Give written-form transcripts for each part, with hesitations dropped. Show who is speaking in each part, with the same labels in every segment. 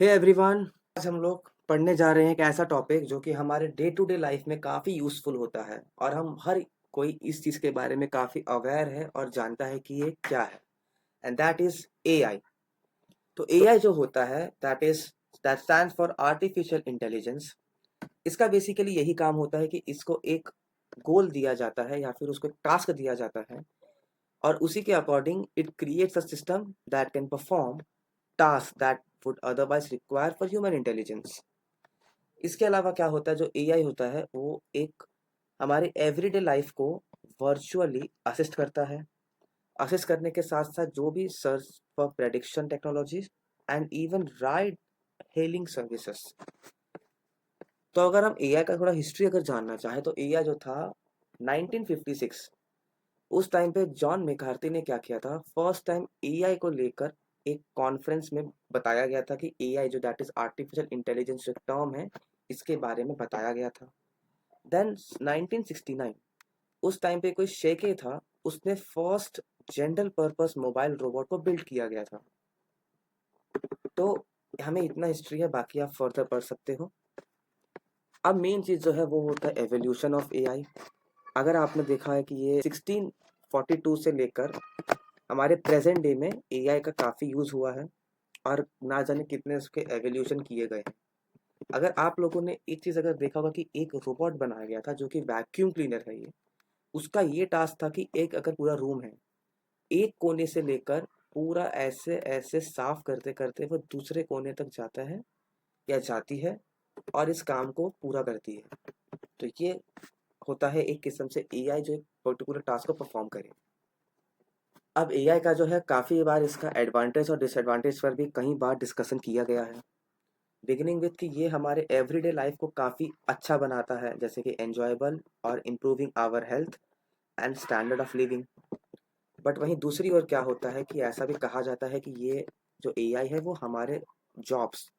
Speaker 1: Hey everyone, आज हम लोग पढ़ने जा रहे हैं एक ऐसा टॉपिक जो कि हमारे डे टू डे लाइफ में काफ़ी यूज़फुल होता है और हम हर कोई इस चीज़ के बारे में काफ़ी अवेयर है और जानता है कि ये क्या है। And that is AI. तो एआई जो होता है that stands for artificial intelligence. इसका बेसिकली यही काम होता है कि इसको एक गोल दिया जाता है या फिर उसको एक टास्क दिया जाता है और उसी के according it creates a system that can perform task that would otherwise require for human intelligence. इसके अलावा क्या होता है, जो एआई होता है वो एक हमारे एवरीडे लाइफ को वर्चुअली असिस्ट करता है। असिस्ट करने के साथ साथ जो भी search for prediction technologies and even ride hailing services. तो अगर हम एआई का थोड़ा हिस्ट्री अगर जानना चाहें तो एआई जो था 1956, उस टाइम पे जॉन मैकार्थी ने क्या किया था, फर्स्ट टाइम एआई को लेकर एक कॉन्फ्रेंस में बताया गया था कि एआई जो दैट इज आर्टिफिशियल इंटेलिजेंस जो टर्म है, इसके बारे में बताया गया था। देन 1969, उस टाइम पे कोई शेखे था, उसने first general purpose mobile robot को बिल्ड किया गया था। तो हमें इतना हिस्ट्री है, बाकी आप फर्दर पढ़ सकते हो। अब मेन चीज़ जो है वो होता है एवोल्यूशन ऑफ एआई। अगर आपने देखा है कि ये 1642 से लेकर हमारे प्रेजेंट डे में एआई का काफ़ी यूज़ हुआ है और ना जाने कितने उसके एवोल्यूशन किए गए हैं। अगर आप लोगों ने एक चीज़ अगर देखा होगा कि एक रोबोट बनाया गया था जो कि वैक्यूम क्लीनर है, ये उसका ये टास्क था कि एक अगर पूरा रूम है, एक कोने से लेकर पूरा ऐसे ऐसे साफ करते करते वो दूसरे कोने तक जाता है या जाती है और इस काम को पूरा करती है। तो ये होता है एक किस्म से एआई जो एक पर्टिकुलर टास्क को परफॉर्म करे। अब एआई का जो है काफ़ी बार इसका एडवांटेज और डिसएडवांटेज पर भी कई बार डिस्कशन किया गया है। बिगिनिंग विथ कि ये हमारे एवरीडे लाइफ को काफ़ी अच्छा बनाता है, जैसे कि एन्जॉयबल और improving our health and standard of living. But वहीं दूसरी ओर क्या होता है कि ऐसा भी कहा जाता है कि ये जो एआई है वो हमारे जॉब्स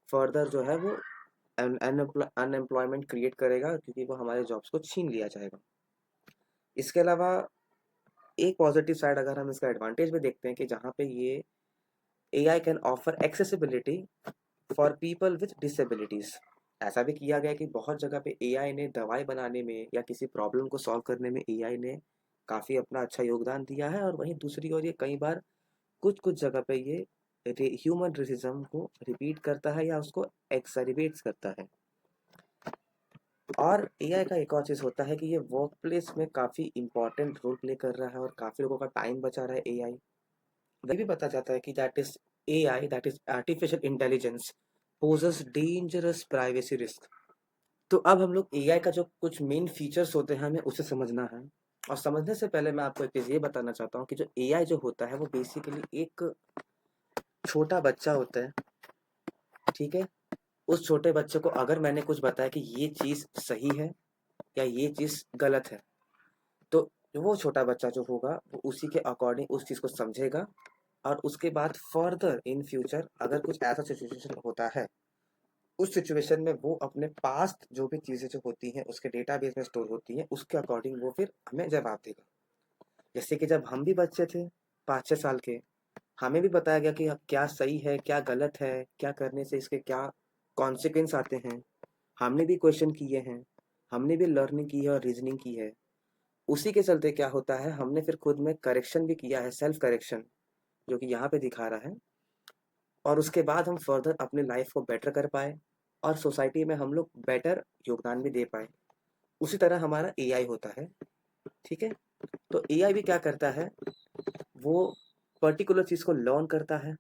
Speaker 1: फर्दर जो है वो अनएम्प्लॉयमेंट क्रिएट करेगा, क्योंकि वो हमारे जॉब्स को छीन लिया जाएगा। इसके अलावा एक पॉजिटिव साइड अगर हम इसका एडवांटेज भी देखते हैं कि जहाँ पे ये AI can offer accessibility for people with disabilities. ऐसा भी किया गया कि बहुत जगह पे एआई ने दवाई बनाने में या किसी प्रॉब्लम को सॉल्व करने में एआई ने काफ़ी अपना अच्छा योगदान दिया है। और वहीं दूसरी ओर ये कई बार कुछ कुछ जगह पे ये ह्यूमन रेसिज्म को रिपीट करता है या उसको एक्सरिबेट्स करता है। और एआई का एक और चीज़ होता है कि ये वर्क प्लेस में काफ़ी इंपॉर्टेंट रोल प्ले कर रहा है और काफ़ी लोगों का टाइम बचा रहा है एआई। वह भी पता जाता है कि that is artificial intelligence poses dangerous privacy risk. तो अब हम लोग एआई का जो कुछ मेन फीचर्स होते हैं हमें उसे समझना है। और समझने से पहले मैं आपको एक चीज़ ये बताना चाहता हूँ कि जो एआई जो होता है वो बेसिकली एक छोटा बच्चा होता है, ठीक है। उस छोटे बच्चे को अगर मैंने कुछ बताया कि ये चीज़ सही है या ये चीज़ गलत है, तो वो छोटा बच्चा जो होगा वो उसी के अकॉर्डिंग उस चीज़ को समझेगा। और उसके बाद फर्दर इन फ्यूचर अगर कुछ ऐसा सिचुएशन होता है, उस सिचुएशन में वो अपने पास्ट जो भी चीज़ें जो होती हैं उसके डेटाबेस में स्टोर होती हैं, उसके अकॉर्डिंग वो फिर हमें जवाब देगा। जैसे कि जब हम भी बच्चे थे, 5-6 साल के, हमें भी बताया गया कि क्या सही है क्या गलत है, क्या करने से इसके क्या कॉन्सिक्वेंस आते हैं। हमने भी क्वेश्चन किए हैं, हमने भी लर्निंग की है और रीजनिंग की है। उसी के चलते क्या होता है, हमने फिर खुद में करेक्शन भी किया है, सेल्फ करेक्शन, जो कि यहाँ पे दिखा रहा है। और उसके बाद हम फर्दर अपनी लाइफ को बेटर कर पाए और सोसाइटी में हम लोग बेटर योगदान भी दे पाए। उसी तरह हमारा एआई होता है, ठीक है। तो एआई भी क्या करता है, वो पर्टिकुलर चीज़ को लर्न करता है।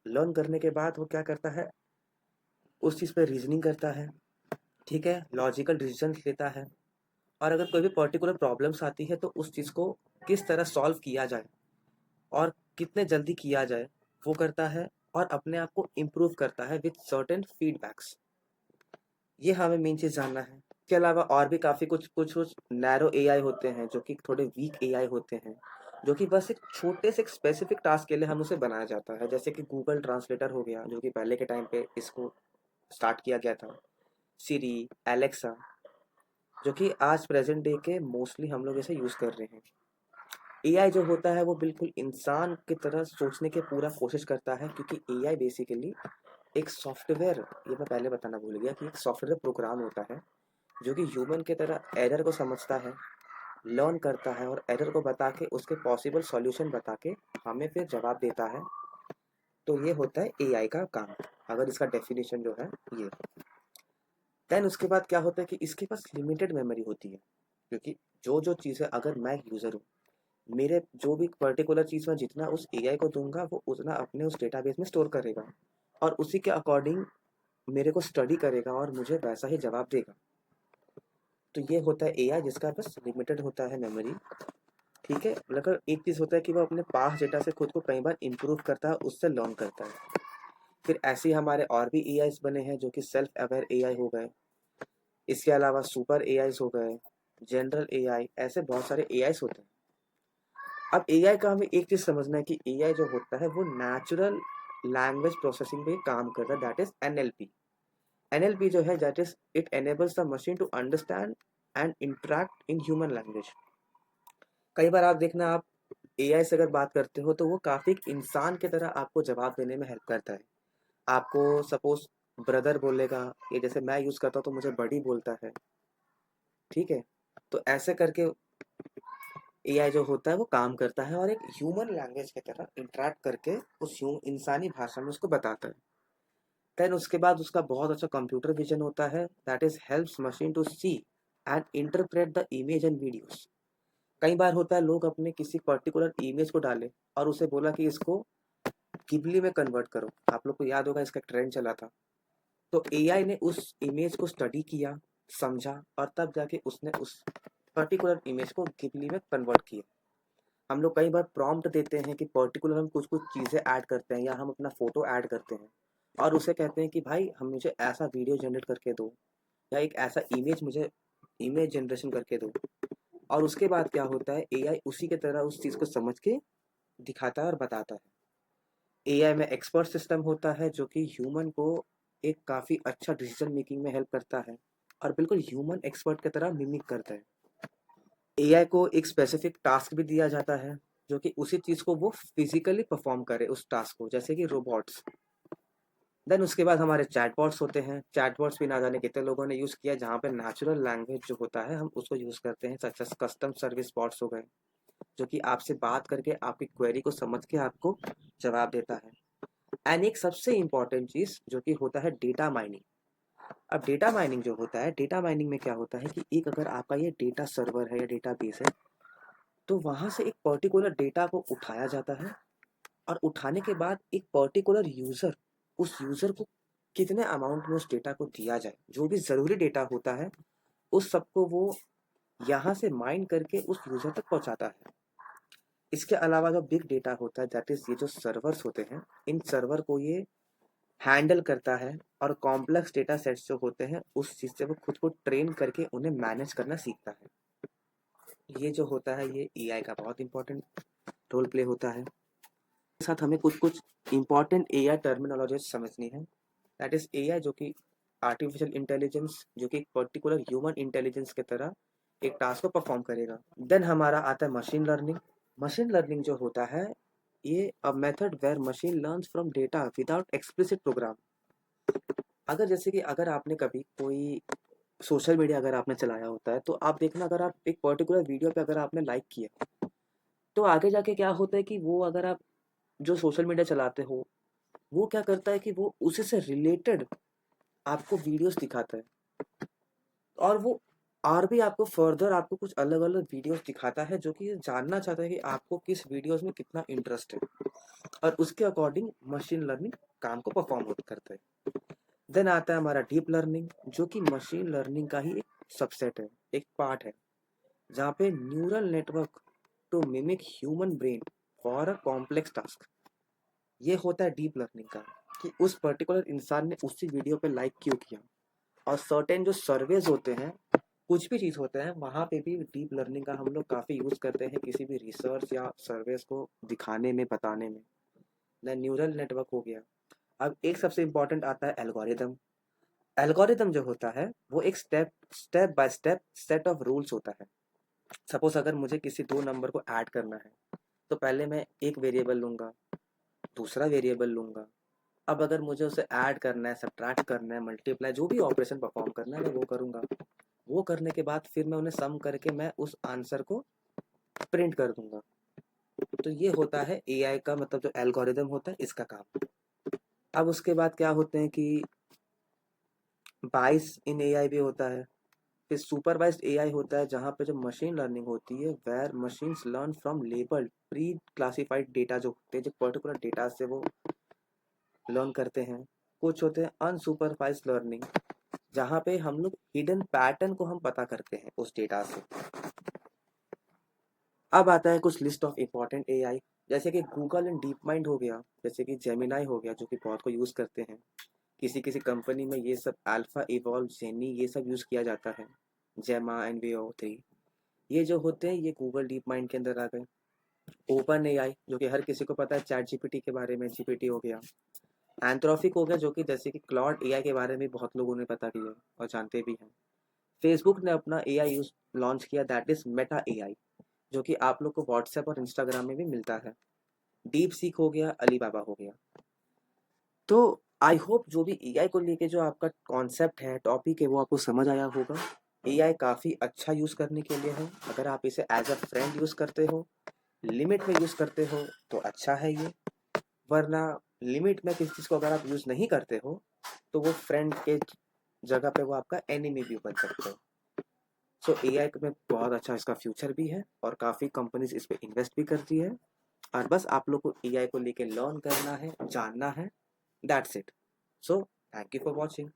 Speaker 1: लर्न करने के बाद वो क्या करता है, उस चीज़ पे रीजनिंग करता है, ठीक है, लॉजिकल डिसीजंस लेता है। और अगर कोई भी पर्टिकुलर प्रॉब्लम्स आती है तो उस चीज़ को किस तरह सॉल्व किया जाए और कितने जल्दी किया जाए, वो करता है और अपने आप को इम्प्रूव करता है विथ सर्टेन फीडबैक्स। ये हमें मेन चीज़ जानना है। इसके अलावा और भी काफ़ी कुछ नैरो एआई होते हैं जो कि थोड़े वीक एआई होते हैं, जो कि बस एक छोटे से एक स्पेसिफिक टास्क के लिए हम उसे बनाया जाता है। जैसे कि गूगल ट्रांसलेटर हो गया, जो कि पहले के टाइम पे इसको स्टार्ट किया गया था। सिरी, एलेक्सा, जो कि आज प्रेजेंट डे के मोस्टली हम लोग इसे यूज़ कर रहे हैं। एआई जो होता है वो बिल्कुल इंसान की तरह सोचने की पूरा कोशिश करता है, क्योंकि एआई बेसिकली एक सॉफ्टवेयर, ये मैं पहले बताना भूल गया कि एक सॉफ्टवेयर प्रोग्राम होता है जो कि ह्यूमन की तरह एरर को समझता है, लर्न करता है और एरर को बता के उसके पॉसिबल सॉल्यूशन बता के हमें फिर जवाब देता है। तो ये होता है एआई का काम, अगर इसका डेफिनेशन जो है ये। देन उसके बाद क्या होता है कि इसके पास लिमिटेड मेमोरी होती है, क्योंकि जो जो चीज़ें, अगर मैं यूज़र हूँ, मेरे जो भी पर्टिकुलर चीज़ मैं जितना उस एआई को दूंगा वो उतना अपने उस डेटाबेस में स्टोर करेगा और उसी के अकॉर्डिंग मेरे को स्टडी करेगा और मुझे वैसा ही जवाब देगा। तो ये होता है एआई जिसका बस लिमिटेड होता है मेमोरी। ठीक है, मगर एक चीज़ होता है कि वो अपने पास डेटा से खुद को कई बार इम्प्रूव करता है, उससे लर्न करता है। फिर ऐसे ही हमारे और भी एआईज बने हैं जो कि सेल्फ अवेयर एआई हो गए, इसके अलावा सुपर एआईज हो गए, जनरल एआई, ऐसे बहुत सारे एआईज होते हैं। अब एआई का हमें एक चीज़ समझना है कि एआई जो होता है वो नेचुरल लैंग्वेज प्रोसेसिंग पे काम करता है, दैट इज एनएलपी। एनएलपी जो है that is it enables the machine to understand and interact in human language. कई बार आप देखना, आप एआई से अगर बात करते हो तो वो काफ़ी एक इंसान की तरह आपको जवाब देने में हेल्प करता है। आपको सपोज ब्रदर बोलेगा, ये जैसे मैं यूज़ करता हूँ तो मुझे बड़ी बोलता है। ठीक है, तो ऐसे करके एआई जो होता है वो काम करता है और एक ह्यूमन लैंग्वेज की तरह इंटरेक्ट करके उस इंसानी भाषा में उसको बताता है। देन उसके बाद उसका बहुत अच्छा कंप्यूटर विजन होता है, that is helps machine to see and interpret the image and videos. कई बार होता है लोग अपने किसी पर्टिकुलर इमेज को डाले और उसे बोला कि इसको गिबली में कन्वर्ट करो, आप लोग को याद होगा इसका ट्रेंड चला था। तो एआई ने उस इमेज को स्टडी किया, समझा और तब जाके उसने उस पर्टिकुलर इमेज को गिबली में कन्वर्ट किया। हम लोग कई बार प्रॉम्प्ट देते हैं कि पर्टिकुलर हम कुछ कुछ चीज़ें ऐड करते हैं या हम अपना फोटो ऐड करते हैं और उसे कहते हैं कि भाई हम मुझे ऐसा वीडियो जनरेट करके दो या एक ऐसा इमेज मुझे इमेज जनरेशन करके दो। और उसके बाद क्या होता है, एआई उसी की तरह उस चीज़ को समझ के दिखाता है और बताता है। एआई में एक्सपर्ट सिस्टम होता है जो कि ह्यूमन को एक काफ़ी अच्छा डिसीजन मेकिंग में हेल्प करता है और बिल्कुल ह्यूमन एक्सपर्ट की तरह मिमिक करता है। एआई को एक स्पेसिफिक टास्क भी दिया जाता है जो कि उसी चीज़ को वो फिजिकली परफॉर्म करे उस टास्क को, जैसे कि रोबोट्स। देन उसके बाद हमारे चैटबॉट्स होते हैं। चैटबॉट्स भी ना जाने कितने लोगों ने यूज़ किया, जहाँ पे नेचुरल लैंग्वेज जो होता है हम उसको यूज़ करते हैं, such as custom service bots हो गए जो कि आपसे बात करके आपकी क्वेरी को समझ के आपको जवाब देता है। एंड एक सबसे इम्पॉर्टेंट चीज़ जो कि होता है डेटा माइनिंग। अब डेटा माइनिंग जो होता है, डेटा माइनिंग में क्या होता है कि एक अगर आपका ये डेटा सर्वर है या डेटा बेस है, तो वहाँ से एक पर्टिकुलर डेटा को उठाया जाता है और उठाने के बाद एक पर्टिकुलर यूज़र, उस यूज़र को कितने अमाउंट में उस डेटा को दिया जाए, जो भी ज़रूरी डेटा होता है उस सबको वो यहाँ से माइन करके उस यूज़र तक पहुँचाता है। इसके अलावा जो बिग डेटा होता है दैट इज़ ये जो सर्वर्स होते हैं, इन सर्वर को ये हैंडल करता है और कॉम्प्लेक्स डेटा सेट्स जो होते हैं उस चीज़ से वो खुद को ट्रेन करके उन्हें मैनेज करना सीखता है। ये जो होता है ये एआई का बहुत इंपॉर्टेंट रोल प्ले होता है। साथ हमें कुछ कुछ इंपॉर्टेंट एआई टर्मिनोलॉजी समझनी है, दैट इज एआई जो कि आर्टिफिशियल इंटेलिजेंस जो कि एक पर्टिकुलर ह्यूमन इंटेलिजेंस की तरह एक टास्क को परफॉर्म करेगा। देन हमारा आता है मशीन लर्निंग। मशीन लर्निंग जो होता है ये a method where machine learns from data without explicit program. अगर जैसे कि अगर आपने कभी कोई सोशल मीडिया अगर आपने चलाया होता है तो आप देखना, अगर आप एक पर्टिकुलर वीडियो पे अगर आपने लाइक किया तो आगे जाके क्या होता है कि वो अगर आप जो सोशल मीडिया चलाते हो वो क्या करता है कि वो उसी से रिलेटेड आपको वीडियोस दिखाता है और वो और भी आपको फर्दर आपको कुछ अलग अलग वीडियोस दिखाता है जो कि ये जानना चाहता है कि आपको किस वीडियोस में कितना इंटरेस्ट है और उसके अकॉर्डिंग मशीन लर्निंग काम को परफॉर्म करता है। देन आता है हमारा डीप लर्निंग जो कि मशीन लर्निंग का ही एक सबसेट है, एक पार्ट है, जहाँ पे neural network to mimic human brain for a complex task. ये होता है डीप लर्निंग का, कि उस पर्टिकुलर इंसान ने उसी वीडियो पे लाइक क्यों किया। और सर्टेन जो सर्वेज होते हैं, कुछ भी चीज़ होते हैं, वहाँ पे भी डीप लर्निंग का हम लोग काफ़ी यूज़ करते हैं किसी भी रिसर्च या सर्वेज को दिखाने में, बताने में। ना न्यूरल नेटवर्क हो गया। अब एक सबसे इम्पोर्टेंट आता है एल्गोरिदम। एल्गोरिदम जो होता है वो एक step step by step set of rules होता है। सपोज अगर मुझे किसी दो नंबर को ऐड करना है तो पहले मैं एक वेरिएबल लूँगा, दूसरा वेरिएबल लूँगा, अब अगर मुझे उसे ऐड करना है, सब्ट्रैक्ट करना है, मल्टीप्लाई, जो भी ऑपरेशन परफॉर्म करना है मैं वो करूँगा। वो करने के बाद फिर मैं उन्हें सम करके मैं उस आंसर को प्रिंट कर दूंगा। तो ये होता है एआई का मतलब जो एल्गोरिदम होता है इसका काम। अब उसके बाद क्या होते हैं कि बाइस इन एआई भी होता है। फिर सुपरवाइज्ड एआई होता है जहाँ पे जो मशीन लर्निंग होती है, where machines learn from labelled pre classified data, जो होते हैं जो पर्टिकुलर डेटा से वो लर्न करते हैं। कुछ होते हैं अनसुपरवाइज्ड लर्निंग, जहाँ पे हम लोग हिडन पैटर्न को हम पता करते हैं उस डेटा से। अब आता है कुछ लिस्ट ऑफ इम्पॉर्टेंट एआई, जैसे कि गूगल एंड डीप माइंड हो गया, जैसे कि जेमिनाई हो गया जो कि बहुत को यूज़ करते हैं। किसी किसी कंपनी में ये सब अल्फा इवॉल्व जेनी ये सब यूज़ किया जाता है। जेमा एंड VO3 ये जो होते हैं ये गूगल डीप माइंड के अंदर आ गए। ओपन एआई जो कि हर किसी को पता है, चैट जीपीटी के बारे में, जीपीटी हो गया। एंथ्रोपिक हो गया जो कि जैसे कि क्लॉड एआई के बारे में बहुत लोगों ने पता किया और जानते भी हैं। फेसबुक ने अपना एआई यूज लॉन्च किया, दैट इज मेटा एआई, जो कि आप लोग को व्हाट्सएप और इंस्टाग्राम में भी मिलता है। डीप सीक हो गया, अलीबाबा हो गया। तो आई होप जो भी एआई को लेके जो आपका कॉन्सेप्ट है, टॉपिक है, वो आपको समझ आया होगा। एआई काफ़ी अच्छा यूज़ करने के लिए है। अगर आप इसे एज अ फ्रेंड यूज़ करते हो, लिमिट में यूज़ करते हो तो अच्छा है ये। वरना लिमिट में किसी चीज़ को अगर आप यूज़ नहीं करते हो तो वो फ्रेंड के जगह पे वो आपका एनिमी भी बन सकते हो। सो एआई में बहुत अच्छा इसका फ्यूचर भी है और काफ़ी कंपनीज इस पे इन्वेस्ट भी करती है। और बस आप लोग को एआई को लेके लर्न करना है, जानना है, that's it. So thank you for watching.